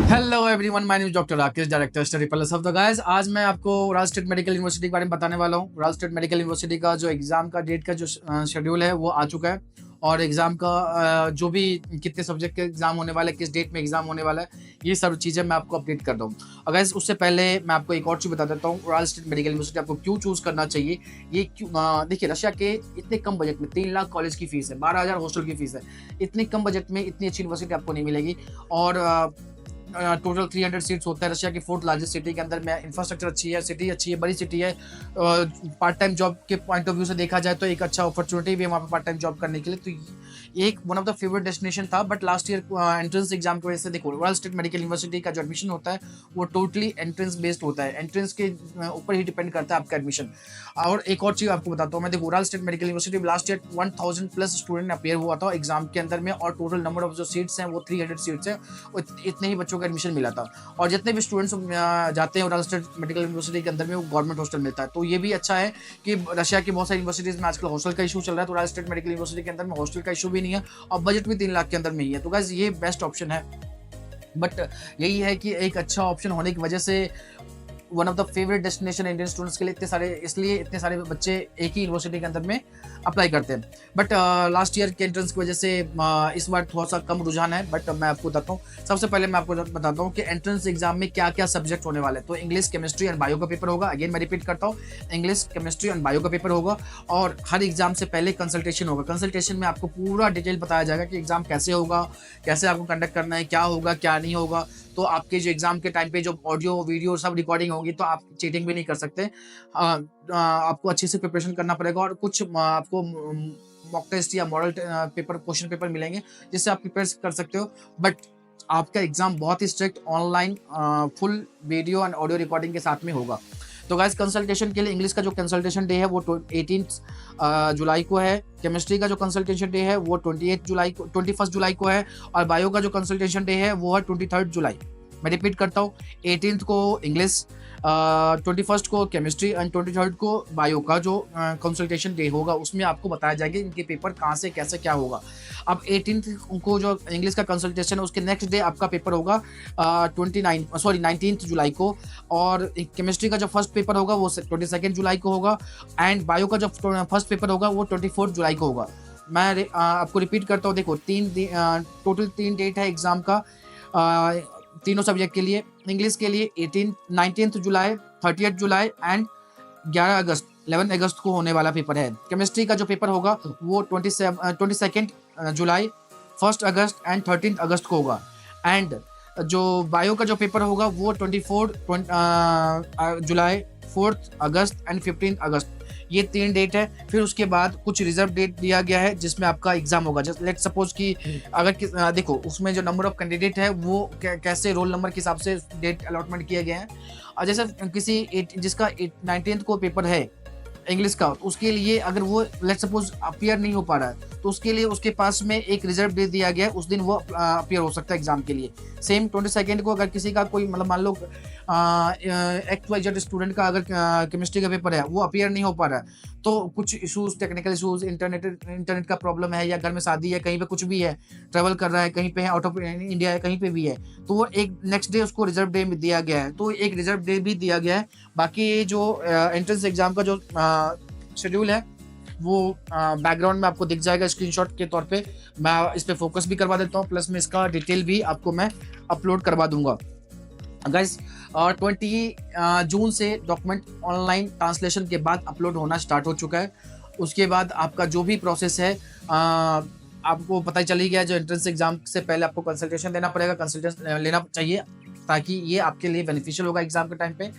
Hello everyone, my name is doctor Rakesh, director study plus of the guys. आज मैं आपको राज state medical university के बारे में बताने वाला हूँ। राज स्टेट मेडिकल यूनिवर्सिटी का जो एग्जाम का डेट का जो शेड्यूल है वो आ चुका है, और एग्जाम का जो भी कितने सब्जेक्ट के एग्जाम होने वाला है, किस डेट में एग्जाम होने वाला है, ये सब चीज़ें मैं आपको अपडेट कर दूँ। और गाइस उससे पहले मैं आपको एक और चीज़ बता देता हूँ, राज स्टेट मेडिकल यूनिवर्सिटी आपको क्यों चूज करना चाहिए। ये क्यों, देखिए रशिया के इतने कम बजट में 3 लाख कॉलेज की फीस है, 12,000 हॉस्टल की फीस है। इतने कम बजट में इतनी अच्छी यूनिवर्सिटी आपको नहीं मिलेगी। और टोटल 300 सीट्स होता है रशिया की 4th लार्जेस्ट सिटी के अंदर में। इंफ्रास्ट्रक्चर अच्छी है, सिटी अच्छी है, बड़ी सिटी है। पार्ट टाइम जॉब के पॉइंट ऑफ व्यू से देखा जाए तो एक अच्छा अपॉर्चुनिटी भी है वहाँ पे पार्ट टाइम जॉब करने के लिए। तो एक one of the favourite destination था, but last year entrance exam की वजह से देखो, रॉयल स्टेट मेडिकल यूनिवर्सिटी का जो एडमिशन होता है वो टोटली एंट्रेंस बेस्ड होता है। एंट्रेंस के ऊपर ही डिपेंड करता है आपका एडमिशन। और एक और चीज़ आपको बताता हूँ मैं, देखो royal state medical university last year 1000+ student appear हुआ था एग्जाम के अंदर में, और टोटल नंबर ऑफ जो सीट्स हैं वो 300 सीट्स हैं। इतने ही बच्चों का एडमिशन मिला था। और जितने भी स्टूडेंट्स जाते हैं रॉयल स्टेट मेडिकल यूनिवर्सिटी के अंदर में, वो गवर्नमेंट हॉस्टल मिलता है। तो ये भी अच्छा है कि रशिया की बहुत सारी यूनिवर्सिटीज में आजकल हॉस्टल का इशू चल रहा है, तो रॉयल स्टेट मेडिकल यूनिवर्सिटी के अंदर में हॉस्टल का इशू भी नहीं है, और बजट भी 3 लाख के अंदर में ही है। तो गाइस ये बेस्ट ऑप्शन है। बट यही है कि एक अच्छा ऑप्शन होने की वजह से one of the favourite destination Indian students के लिए इतने सारे बच्चे एक ही यूनिवर्सिटी के अंदर में अप्लाई करते हैं। बट लास्ट ईयर के एंट्रेंस की वजह से इस बार थोड़ा सा कम रुझान है। बट मैं आपको बताता हूँ, सबसे पहले मैं आपको बताता हूँ कि एंट्रेंस एग्जाम में क्या क्या सब्जेक्ट होने वाले हैं। तो इंग्लिश, केमिस्ट्री एंड बायो का पेपर होगा। अगेन मैं रिपीट करता हूँ, इंग्लिश, केमिस्ट्री एंड बायो का पेपर होगा। और हर एग्जाम से पहले कंसल्टेशन होगा। कंसल्टेशन में आपको पूरा डिटेल बताया जाएगा कि एग्जाम कैसे होगा, कैसे आपको कंडक्ट करना है, क्या होगा क्या नहीं होगा। तो आपके जो एग्जाम के टाइम पे जो ऑडियो वीडियो सब रिकॉर्डिंग होगी, तो आप चीटिंग भी नहीं कर सकते। आपको अच्छे से प्रिपरेशन करना पड़ेगा, और कुछ आपको मॉक टेस्ट या मॉडल पेपर, क्वेश्चन पेपर मिलेंगे जिससे आप प्रिपेयर कर सकते हो। बट आपका एग्जाम बहुत ही strict online full video and audio recording के साथ में होगा। तो गाइस कंसल्टेशन के लिए इंग्लिश का जो कंसल्टेशन डे है वो 18 जुलाई को है। केमिस्ट्री का जो कंसल्टेशन डे है वो 21 जुलाई को है। और बायो का जो कंसल्टेशन डे है वो है 23 जुलाई। मैं रिपीट करता हूँ, 18 को इंग्लिश, 21 को केमिस्ट्री एंड 23 को बायो का जो कंसल्टेशन डे होगा, उसमें आपको बताया जाएगा इनके पेपर कहाँ से कैसे क्या होगा। अब 18 को जो इंग्लिश का कंसल्टेशन है उसके नेक्स्ट डे आपका पेपर होगा 19 जुलाई को। और केमिस्ट्री का जो फर्स्ट पेपर होगा वो 22 जुलाई को होगा। एंड बायो का जो फर्स्ट पेपर होगा वो 24 जुलाई को होगा। मैं आपको रिपीट करता हूँ, देखो टोटल 3 डेट है एग्जाम का तीनों सब्जेक्ट के लिए। इंग्लिश के लिए 19 जुलाई, 30 जुलाई एंड 11 अगस्त को होने वाला पेपर है। केमिस्ट्री का जो पेपर होगा वो 22 जुलाई, 1 अगस्त एंड 13 अगस्त को होगा। एंड जो बायो का जो पेपर होगा वो 24 जुलाई, 4 अगस्त एंड 15 अगस्त, ये 3 डेट है। फिर उसके बाद कुछ रिजर्व डेट दिया गया है जिसमें आपका एग्जाम होगा। जस्ट लेट सपोज कि अगर देखो उसमें जो नंबर ऑफ कैंडिडेट है वो कैसे रोल नंबर के हिसाब से डेट अलॉटमेंट किए गए हैं। और जैसे जिसका 19 को पेपर है इंग्लिश का, उसके लिए अगर वो लेट सपोज अपियर नहीं हो पा रहा है तो उसके लिए उसके पास में एक रिजर्व डे दिया गया है, उस दिन वो अपियर हो सकता है एग्जाम के लिए। सेम 22 को अगर किसी का कोई मतलब मान लो XYZ स्टूडेंट का अगर केमिस्ट्री का पेपर है वो अपियर नहीं हो पा रहा है, तो कुछ इशूज, टेक्निकल इशूज, इंटरनेट का प्रॉब्लम है, या घर में शादी है, कहीं पे कुछ भी है, ट्रैवल कर रहा है, कहीं पे है, आउट ऑफ इंडिया है, कहीं पे भी है, तो वो एक नेक्स्ट डे उसको रिजर्व डे में दिया गया है। तो एक रिजर्व डे भी दिया गया है। बाकी जो एंट्रेंस एग्जाम का जो शेड्यूल है वो बैकग्राउंड में आपको दिख जाएगा स्क्रीनशॉट के तौर पे। मैं इस पे फोकस भी करवा देता हूँ, प्लस में इसका डिटेल भी आपको मैं अपलोड करवा दूंगा। गाइस 20 जून से डॉक्यूमेंट ऑनलाइन ट्रांसलेशन के बाद अपलोड होना स्टार्ट हो चुका है। उसके बाद आपका जो भी प्रोसेस है आपको पता ही चली गया। जो एंट्रेंस एग्जाम से पहले आपको कंसल्टेशन देना पड़ेगा, कंसल्टेशन लेना चाहिए, ताकि ये आपके लिए बेनिफिशियल होगा एग्जाम के टाइम पे।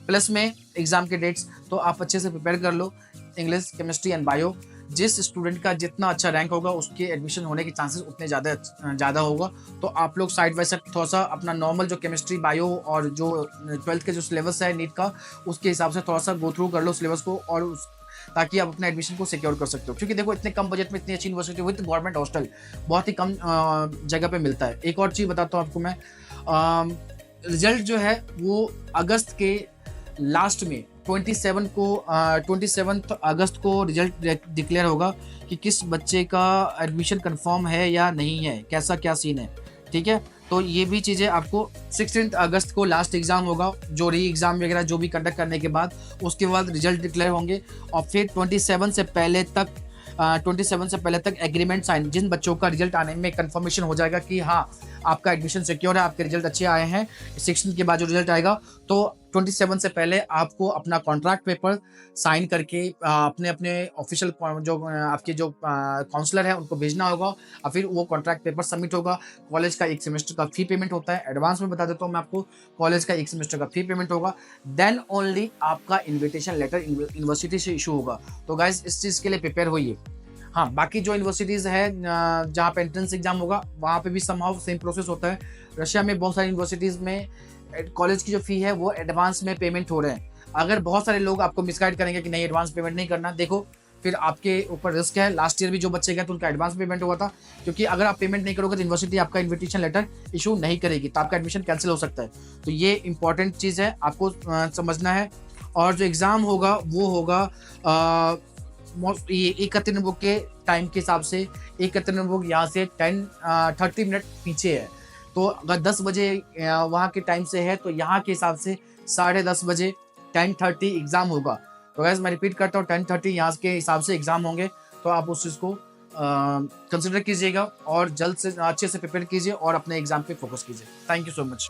प्लस में एग्जाम के डेट्स तो आप अच्छे से प्रिपेयर कर लो, इंग्लिश, केमिस्ट्री एंड बायो। जिस स्टूडेंट का जितना अच्छा रैंक होगा उसके एडमिशन होने के चांसेस उतने ज़्यादा होगा। तो आप लोग साइड बाय साइड थोड़ा सा अपना नॉर्मल जो केमिस्ट्री, बायो और जो 12th के जो सिलेबस है नीट का, उसके हिसाब से थोड़ा सा गो थ्रू कर लो सिलेबस को, और ताकि आप अपने एडमिशन को सिक्योर कर सकते हो। क्योंकि देखो इतने कम बजट में इतनी अच्छी यूनिवर्सिटी विद गवर्नमेंट हॉस्टल बहुत ही कम जगह पे मिलता है। एक और चीज़ बताता हूँ आपको मैं, रिजल्ट जो है वो अगस्त के लास्ट में 27 अगस्त को रिजल्ट डिक्लेयर होगा कि किस बच्चे का एडमिशन कंफर्म है या नहीं है, कैसा क्या सीन है। ठीक है, तो ये भी चीज़ें आपको 16 अगस्त को लास्ट एग्ज़ाम होगा, जो री एग्ज़ाम वगैरह जो भी कंडक्ट करने के बाद उसके बाद रिजल्ट डिक्लेयर होंगे और फिर 27 से पहले तक एग्रीमेंट साइन, जिन बच्चों का रिजल्ट आने में कंफर्मेशन हो जाएगा कि हाँ आपका एडमिशन सिक्योर है, आपके रिजल्ट अच्छे आए हैं, 16 के बाद जो रिजल्ट आएगा तो 27 से पहले आपको अपना कॉन्ट्रैक्ट पेपर साइन करके अपने अपने ऑफिशियल जो आपके जो काउंसलर है उनको भेजना होगा और फिर वो कॉन्ट्रैक्ट पेपर सबमिट होगा। कॉलेज का 1 सेमेस्टर का फी पेमेंट होता है, एडवांस में बता देता हूँ मैं आपको, कॉलेज का 1 सेमेस्टर का फी पेमेंट होगा, देन ओनली आपका इन्विटेशन लेटर यूनिवर्सिटी से इशू होगा। तो गाइज इस चीज़ के लिए प्रिपेयर होइए। हाँ, बाकी जो यूनिवर्सिटीज़ है जहाँ पे एंट्रेंस एग्जाम होगा वहाँ पे भी समहाउ सेम प्रोसेस होता है। रशिया में बहुत सारी यूनिवर्सिटीज़ में कॉलेज की जो फ़ी है वो एडवांस में पेमेंट हो रहे हैं। अगर बहुत सारे लोग आपको मिसगाइड करेंगे कि नहीं एडवांस पेमेंट नहीं करना, देखो फिर आपके ऊपर रिस्क है। लास्ट ईयर भी जो बच्चे गए तो उनका एडवांस पेमेंट हुआ था, क्योंकि अगर आप पेमेंट नहीं करोगे तो यूनिवर्सिटी आपका इन्विटेशन लेटर इशू नहीं करेगी, तो आपका एडमिशन कैंसिल हो सकता है। तो ये इंपॉर्टेंट चीज़ है, आपको समझना है। और जो एग्ज़ाम होगा वो होगा ये 31 नवंबर के टाइम के हिसाब से, 31 नवंबर यहाँ से 30 मिनट पीछे है। तो अगर 10 बजे वहाँ के टाइम से है तो यहाँ के हिसाब से 10:30 बजे 10:30 एग्ज़ाम होगा। तो गैस मैं रिपीट करता हूँ, 10:30 यहाँ के हिसाब से एग्ज़ाम होंगे। तो आप उस चीज़ को कंसिडर कीजिएगा और जल्द से अच्छे से प्रिपेयर कीजिए और अपने एग्ज़ाम पे फोकस कीजिए। Thank you so much.